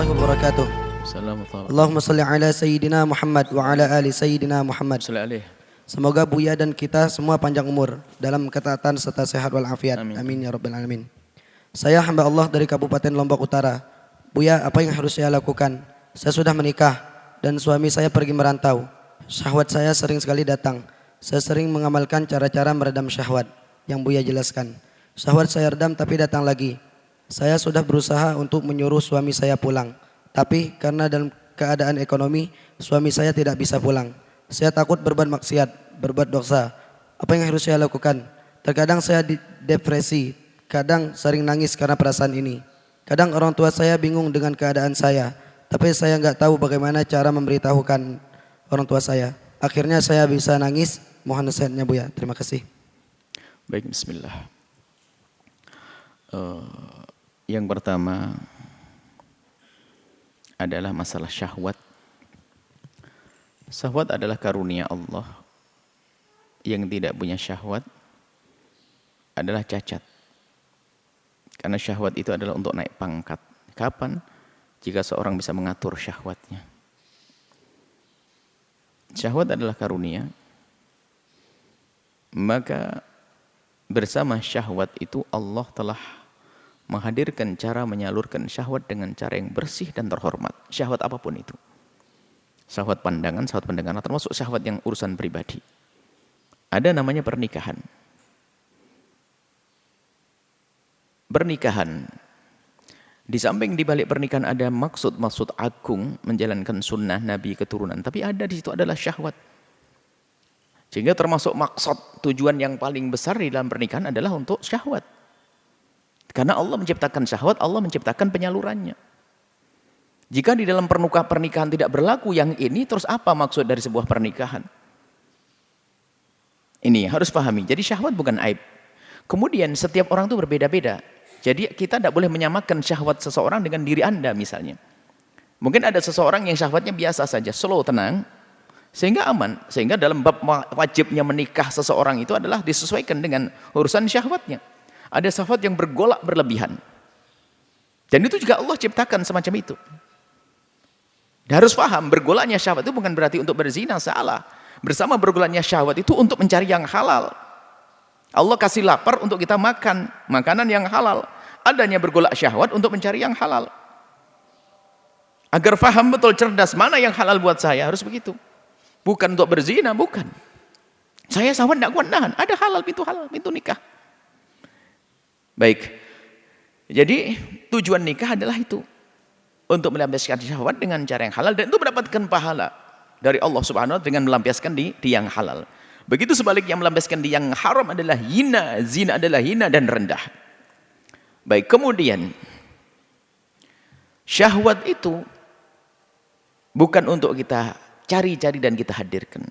warahmatullahi wabarakatuh. Allahumma salli ala Sayyidina Muhammad wa ala ali Sayyidina Muhammad. Semoga Buya dan kita semua panjang umur dalam ketaatan serta sehat walafiat. Amin ya rabbal alamin. Saya hamba Allah dari Kabupaten Lombok Utara. Buya, apa yang harus saya lakukan? Saya sudah menikah dan suami saya pergi merantau. Syahwat saya sering sekali datang. Saya sering mengamalkan cara-cara meredam syahwat yang Buya jelaskan. Syahwat saya redam tapi datang lagi. Saya sudah berusaha untuk menyuruh suami saya pulang. Tapi karena dalam keadaan ekonomi, suami saya tidak bisa pulang. Saya takut berbuat maksiat, berbuat dosa. Apa yang harus saya lakukan? Terkadang saya depresi, kadang sering nangis karena perasaan ini. Kadang orang tua saya bingung dengan keadaan saya, tapi saya nggak tahu bagaimana cara memberitahukan orang tua saya. Akhirnya saya bisa nangis. Mohon nasihatnya Buya. Terima kasih. Baik, bismillah. Yang pertama adalah masalah syahwat. Syahwat adalah karunia Allah. Yang tidak punya syahwat adalah cacat. Karena syahwat itu adalah untuk naik pangkat. Kapan? Jika seorang bisa mengatur syahwatnya. Syahwat adalah karunia. Maka bersama syahwat itu Allah telah menghadirkan cara menyalurkan syahwat dengan cara yang bersih dan terhormat. Syahwat apapun itu. Syahwat pandangan, termasuk syahwat yang urusan pribadi. Ada namanya pernikahan. Pernikahan. Di samping di balik pernikahan ada maksud agung menjalankan sunnah Nabi keturunan. Tapi ada di situ adalah syahwat. Sehingga termasuk maksud tujuan yang paling besar di dalam pernikahan adalah untuk syahwat. Karena Allah menciptakan syahwat, Allah menciptakan penyalurannya. Jika di dalam pernikahan tidak berlaku yang ini, terus apa maksud dari sebuah pernikahan? Ini harus pahami. Jadi syahwat bukan aib. Kemudian setiap orang itu berbeda-beda. Jadi kita tidak boleh menyamakan syahwat seseorang dengan diri Anda misalnya. Mungkin ada seseorang yang syahwatnya biasa saja, slow, tenang, sehingga aman. Sehingga dalam bab wajibnya menikah seseorang itu adalah disesuaikan dengan urusan syahwatnya. Ada syahwat yang bergolak berlebihan. Dan itu juga Allah ciptakan semacam itu. Dan harus paham, bergolaknya syahwat itu bukan berarti untuk berzina, salah. Bersama bergolaknya syahwat itu untuk mencari yang halal. Allah kasih lapar untuk kita makan makanan yang halal. Adanya bergolak syahwat untuk mencari yang halal. Agar paham betul cerdas mana yang halal buat saya, harus begitu. Bukan untuk berzina, bukan. Saya syahwat tidak kuat nahan, ada halal, pintu nikah. Baik, jadi tujuan nikah adalah itu. Untuk melampiaskan syahwat dengan cara yang halal. Dan itu mendapatkan pahala dari Allah subhanahu wa ta'ala dengan melampiaskan di yang halal. Begitu sebaliknya melampiaskan di yang haram adalah hina. Zina adalah hina dan rendah. Baik, kemudian syahwat itu bukan untuk kita cari-cari dan kita hadirkan.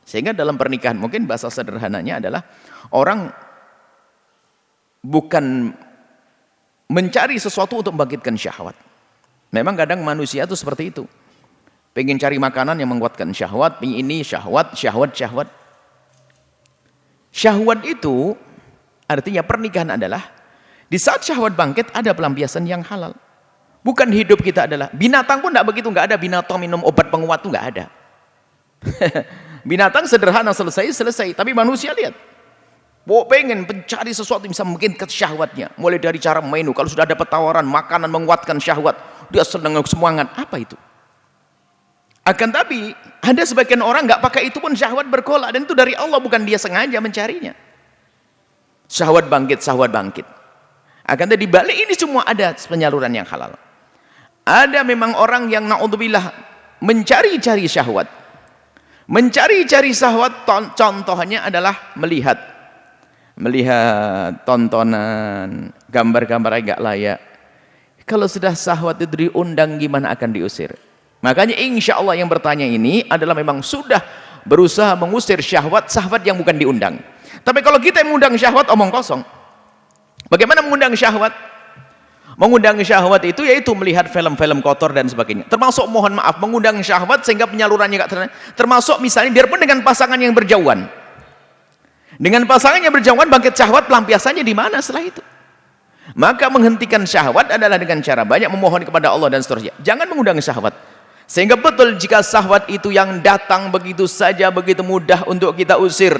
Sehingga dalam pernikahan mungkin bahasa sederhananya adalah orang bukan mencari sesuatu untuk membangkitkan syahwat. Memang kadang manusia itu seperti itu. Pengen cari makanan yang menguatkan syahwat, pengen ini syahwat. Syahwat itu artinya pernikahan adalah di saat syahwat bangkit ada pelampiasan yang halal. Bukan hidup kita adalah binatang pun tidak begitu, nggak ada binatang minum obat penguat itu nggak ada. Binatang sederhana selesai. Tapi manusia lihat. Pengen mencari sesuatu yang bisa mungkin ke syahwatnya. Mulai dari cara menu, kalau sudah dapat tawaran makanan menguatkan syahwat, dia senang semangat. Apa itu? Akan tapi ada sebagian orang nggak pakai itu pun syahwat bergolak, dan itu dari Allah, bukan dia sengaja mencarinya. Syahwat bangkit. Akan tapi di balik ini semua ada penyaluran yang halal. Ada memang orang yang naudzubillah mencari-cari syahwat. Mencari-cari syahwat contohnya adalah melihat tontonan, gambar-gambar yang gak layak. Kalau sudah syahwat itu diundang, gimana akan diusir? Makanya insya Allah yang bertanya ini adalah memang sudah berusaha mengusir syahwat yang bukan diundang. Tapi kalau kita yang mengundang syahwat, omong kosong. Bagaimana mengundang syahwat? Mengundang syahwat itu yaitu melihat film-film kotor dan sebagainya. Termasuk mohon maaf mengundang syahwat sehingga penyalurannya gak terlalu. Termasuk misalnya biarpun dengan pasangan yang berjauhan. Dengan pasangannya berjauhan bangkit syahwat, pelampiasannya di mana setelah itu? Maka menghentikan syahwat adalah dengan cara banyak memohon kepada Allah dan seterusnya. Jangan mengundang syahwat. Sehingga betul jika syahwat itu yang datang begitu saja, begitu mudah untuk kita usir.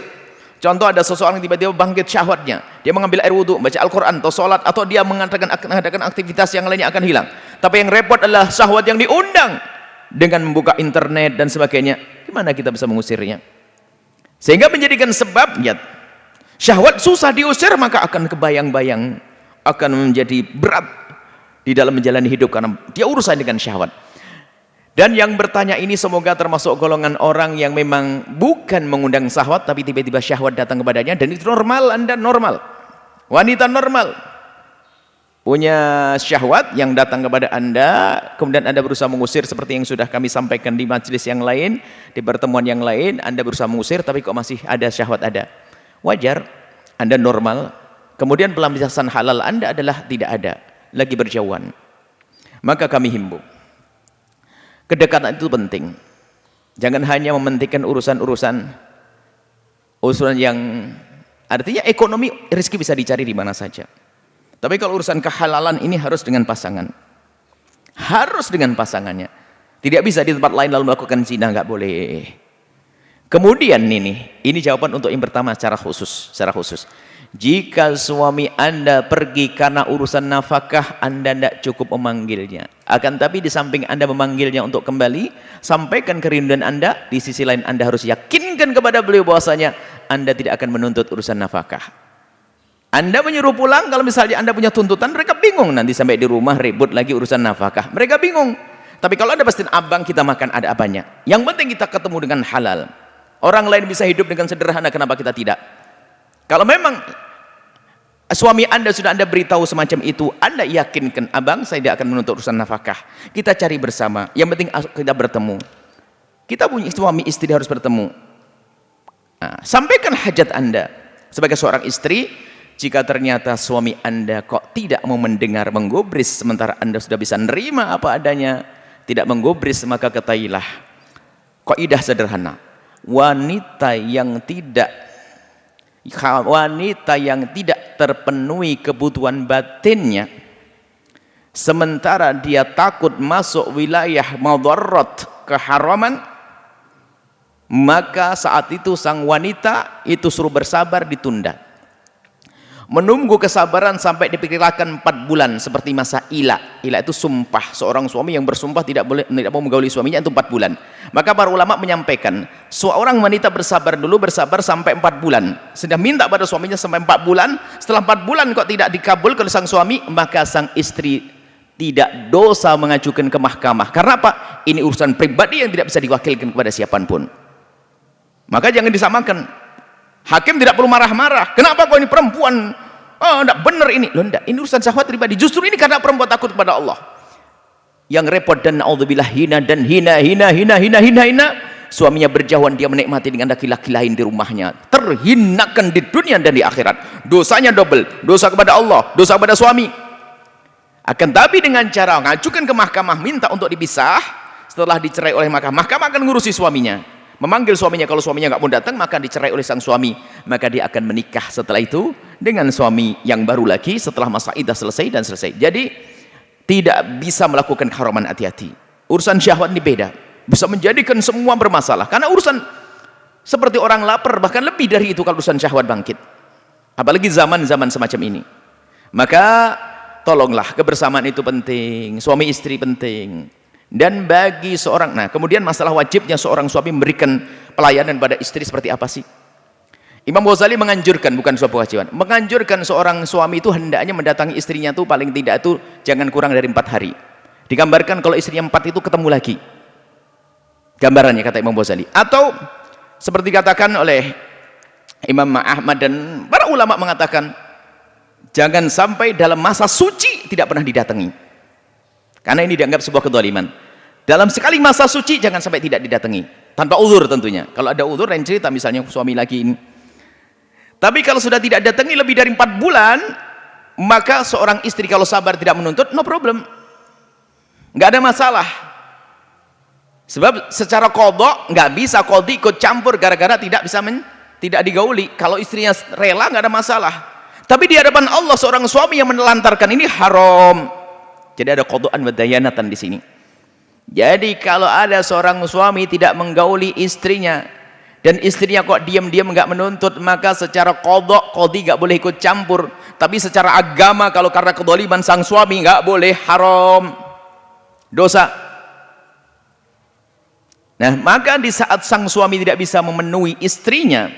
Contoh ada seseorang tiba-tiba bangkit syahwatnya. Dia mengambil air wudhu, baca Al-Quran atau sholat, atau dia mengadakan aktivitas yang lainnya akan hilang. Tapi yang repot adalah syahwat yang diundang dengan membuka internet dan sebagainya. Gimana kita bisa mengusirnya? Sehingga menjadikan sebab syahwat susah diusir, maka akan kebayang-bayang, akan menjadi berat di dalam menjalani hidup karena dia urusan dengan syahwat. Dan yang bertanya ini semoga termasuk golongan orang yang memang bukan mengundang syahwat, tapi tiba-tiba syahwat datang kepadanya, dan itu normal. Anda normal, wanita normal punya syahwat yang datang kepada Anda, kemudian Anda berusaha mengusir seperti yang sudah kami sampaikan di majelis yang lain, di pertemuan yang lain. Anda berusaha mengusir tapi kok masih ada syahwat ada. Wajar, Anda normal. Kemudian pelampiasan halal Anda adalah tidak ada, lagi berjauhan. Maka kami himbau, kedekatan itu penting. Jangan hanya mementingkan urusan yang artinya ekonomi, rezeki bisa dicari di mana saja. Tapi kalau urusan kehalalan ini harus dengan pasangan. Harus dengan pasangannya. Tidak bisa di tempat lain lalu melakukan zina, nggak boleh. Kemudian ini jawaban untuk yang pertama secara khusus. Jika suami Anda pergi karena urusan nafkah, Anda tidak cukup memanggilnya. Akan tapi di samping Anda memanggilnya untuk kembali, sampaikan kerinduan Anda, di sisi lain Anda harus yakinkan kepada beliau bahwasanya Anda tidak akan menuntut urusan nafkah. Anda menyuruh pulang, kalau misalnya Anda punya tuntutan, mereka bingung nanti sampai di rumah ribut lagi urusan nafkah. Mereka bingung. Tapi kalau Anda pastiin, abang kita makan ada apanya. Yang penting kita ketemu dengan halal. Orang lain bisa hidup dengan sederhana, kenapa kita tidak? Kalau memang suami Anda sudah Anda beritahu semacam itu, Anda yakinkan, abang saya tidak akan menuntut urusan nafkah. Kita cari bersama. Yang penting kita bertemu. Kita punya suami istri harus bertemu. Nah, sampaikan hajat Anda sebagai seorang istri. Jika ternyata suami Anda kok tidak mau mendengar, menggubris, sementara Anda sudah bisa nerima apa adanya, tidak menggubris, maka ketahuilah kaidah sederhana, wanita yang tidak terpenuhi kebutuhan batinnya, sementara dia takut masuk wilayah madarat, keharaman, maka saat itu sang wanita itu suruh bersabar, ditunda. Menunggu kesabaran sampai diperkirakan 4 bulan seperti masa ila. Ila itu sumpah, seorang suami yang bersumpah tidak mau menggauli suaminya itu 4 bulan. Maka para ulama menyampaikan, seorang wanita bersabar sampai 4 bulan. Sudah minta pada suaminya sampai 4 bulan. Setelah 4 bulan kok tidak dikabulkan oleh sang suami, maka sang istri tidak dosa mengajukan ke mahkamah. Karena apa? Ini urusan pribadi yang tidak bisa diwakilkan kepada siapapun. Maka jangan disamakan. Hakim tidak perlu marah-marah. Kenapa kok ini perempuan? Oh, enggak benar ini. Loh, enggak. Ini urusan syahwat pribadi. Justru ini karena perempuan takut kepada Allah. Yang repot dan naudzubillah hina. Suaminya berjauhan, dia menikmati dengan laki-laki lain di rumahnya. Terhinakan di dunia dan di akhirat. Dosanya double. Dosa kepada Allah, dosa kepada suami. Akan tapi dengan cara mengajukan ke mahkamah minta untuk dipisah, setelah dicerai oleh mahkamah akan ngurusi suaminya. Memanggil suaminya, kalau suaminya nggak mau datang maka dicerai oleh sang suami, maka dia akan menikah setelah itu dengan suami yang baru lagi setelah masa iddah selesai. Jadi tidak bisa melakukan keharaman. Hati-hati, urusan syahwat ini beda, bisa menjadikan semua bermasalah. Karena urusan seperti orang lapar, bahkan lebih dari itu kalau urusan syahwat bangkit, apalagi zaman-zaman semacam ini. Maka tolonglah, kebersamaan itu penting, suami istri penting. Dan bagi seorang, nah kemudian masalah wajibnya seorang suami memberikan pelayanan pada istri seperti apa sih? Imam Ghazali menganjurkan, bukan suatu kewajiban, menganjurkan seorang suami itu hendaknya mendatangi istrinya itu paling tidak itu jangan kurang dari 4 hari. Digambarkan kalau istrinya 4 itu ketemu lagi, gambarannya kata Imam Ghazali. Atau seperti dikatakan oleh Imam Ahmad dan para ulama mengatakan, jangan sampai dalam masa suci tidak pernah didatangi. Karena ini dianggap sebuah kezaliman. Dalam sekali masa suci jangan sampai tidak didatangi. Tanpa uzur tentunya. Kalau ada uzur lain cerita, misalnya suami lagi ini. Tapi kalau sudah tidak datangi lebih dari 4 bulan, maka seorang istri kalau sabar tidak menuntut, no problem. Nggak ada masalah. Sebab secara qadha nggak bisa qadhi ikut campur gara-gara tidak bisa tidak digauli. Kalau istrinya rela nggak ada masalah. Tapi di hadapan Allah seorang suami yang menelantarkan ini haram. Jadi ada qada'an wa dayanatan di sini. Jadi kalau ada seorang suami tidak menggauli istrinya dan istrinya kok diam-diam enggak menuntut, maka secara qadi enggak boleh ikut campur. Tapi secara agama kalau karena kedzaliman sang suami enggak boleh, haram. Dosa. Nah, maka di saat sang suami tidak bisa memenuhi istrinya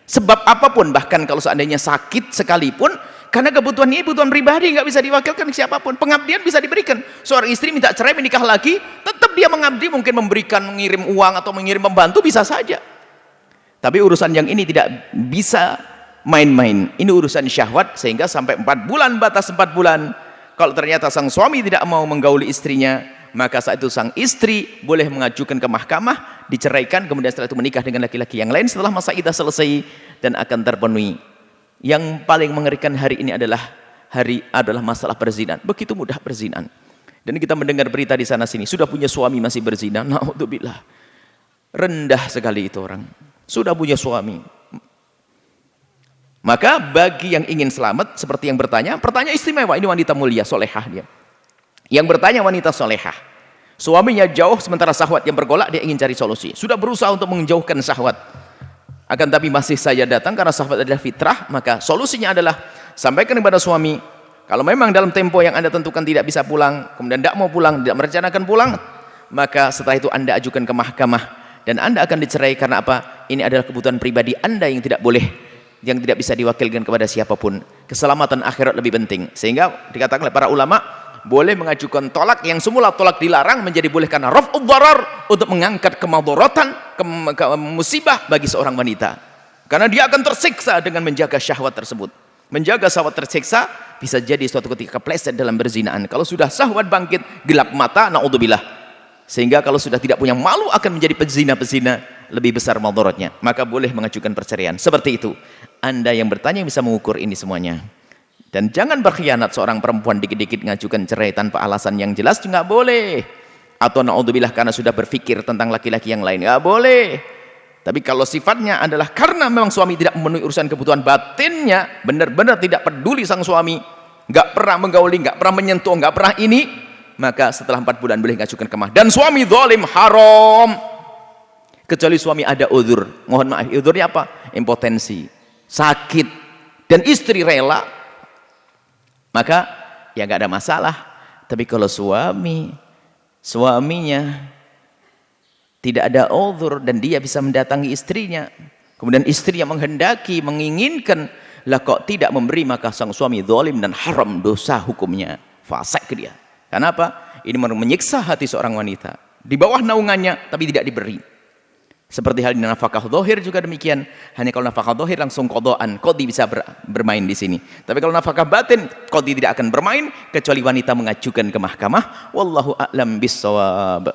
sebab apapun, bahkan kalau seandainya sakit sekalipun, karena kebutuhannya kebutuhan pribadi, nggak bisa diwakilkan ke siapapun. Pengabdian bisa diberikan. Seorang istri minta cerai, menikah lagi, tetap dia mengabdi, mungkin memberikan, mengirim uang atau mengirim pembantu, bisa saja. Tapi urusan yang ini tidak bisa main-main. Ini urusan syahwat, sehingga sampai 4 bulan, batas 4 bulan. Kalau ternyata sang suami tidak mau menggauli istrinya, maka saat itu sang istri boleh mengajukan ke mahkamah, diceraikan, kemudian setelah itu menikah dengan laki-laki yang lain setelah masa iddah selesai dan akan terpenuhi. Yang paling mengerikan hari ini adalah masalah perzinahan. Begitu mudah perzinahan. Dan kita mendengar berita di sana sini, sudah punya suami masih berzina. Na'udzubillah. Rendah sekali itu orang. Sudah punya suami. Maka bagi yang ingin selamat, seperti yang bertanya, pertanyaan istimewa, ini wanita mulia, solehah dia. Yang bertanya wanita solehah, suaminya jauh sementara syahwat yang bergolak, dia ingin cari solusi. Sudah berusaha untuk menjauhkan syahwat, akan tapi masih saja datang karena syahwat adalah fitrah. Maka solusinya adalah sampaikan kepada suami, kalau memang dalam tempo yang Anda tentukan tidak bisa pulang, kemudian tidak mau pulang, tidak merencanakan pulang, maka setelah itu Anda ajukan ke mahkamah dan Anda akan dicerai. Karena apa? Ini adalah kebutuhan pribadi Anda yang tidak boleh, yang tidak bisa diwakilkan kepada siapapun. Keselamatan akhirat lebih penting. Sehingga dikatakan oleh para ulama, boleh mengajukan tolak yang semula tolak dilarang menjadi boleh karena raf'ud dharar, untuk mengangkat kemadharatan, musibah bagi seorang wanita. Karena dia akan tersiksa dengan menjaga syahwat tersebut. Menjaga syahwat tersiksa bisa jadi suatu ketika kepleset dalam berzinaan. Kalau sudah syahwat bangkit, gelap mata, naudzubillah. Sehingga kalau sudah tidak punya malu akan menjadi pezina-pezina, lebih besar madharatnya. Maka boleh mengajukan perceraian. Seperti itu. Anda yang bertanya bisa mengukur ini semuanya. Dan jangan berkhianat, seorang perempuan dikit-dikit ngajukan cerai tanpa alasan yang jelas, nggak boleh. Atau naudzubillah karena sudah berpikir tentang laki-laki yang lain, nggak boleh. Tapi kalau sifatnya adalah karena memang suami tidak memenuhi urusan kebutuhan batinnya, benar-benar tidak peduli sang suami, nggak pernah menggauli, nggak pernah menyentuh, nggak pernah ini, maka setelah 4 bulan boleh ngajukan ke mahkamah. Dan suami zalim, haram. Kecuali suami ada uzur. Mohon maaf, uzurnya apa? Impotensi, sakit, dan istri rela, maka ya nggak ada masalah. Tapi kalau suaminya tidak ada uzur dan dia bisa mendatangi istrinya, kemudian istri yang menghendaki, menginginkan, lah kok tidak memberi, maka sang suami zalim dan haram, dosa hukumnya, fasik dia. Karena apa? Ini menyiksa hati seorang wanita di bawah naungannya tapi tidak diberi. Seperti hal di nafkah zahir juga demikian. Hanya kalau nafkah zahir langsung qadaan, qadhi bisa bermain di sini. Tapi kalau nafkah batin, qadhi tidak akan bermain kecuali wanita mengajukan ke mahkamah. Wallahu a'lam bissawab.